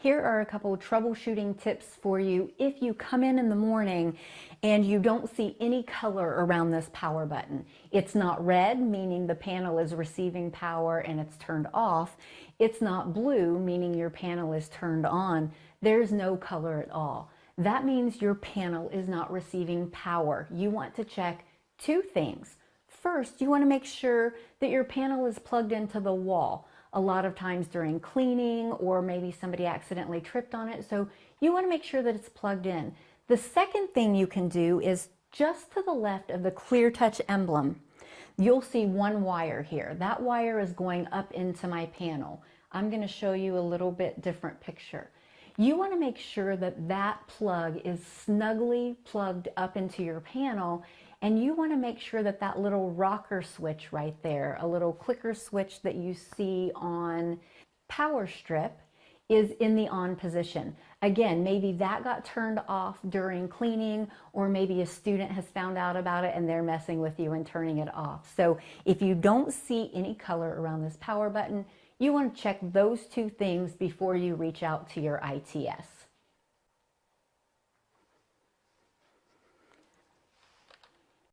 Here are a couple of troubleshooting tips for you if you come in the morning and you don't see any color around this power button. It's not red, meaning the panel is receiving power and it's turned off. It's not blue, meaning your panel is turned on. There's no color at all. That means your panel is not receiving power. You want to check two things. First, you want to make sure that your panel is plugged into the wall. A lot of times during cleaning, or maybe somebody accidentally tripped on it, so you want to make sure that it's plugged in. The second thing you can do is just to the left of the Clear Touch emblem, you'll see one wire here. That wire is going up into my panel. I'm going to show you a little bit different picture. You want to make sure that that plug is snugly plugged up into your panel, and you want to make sure that that little rocker switch right there, a little clicker switch that you see on power strip, is in the on position. Again, maybe that got turned off during cleaning, or maybe a student has found out about it and they're messing with you and turning it off. So if you don't see any color around this power button, you want to check those two things before you reach out to your ITS.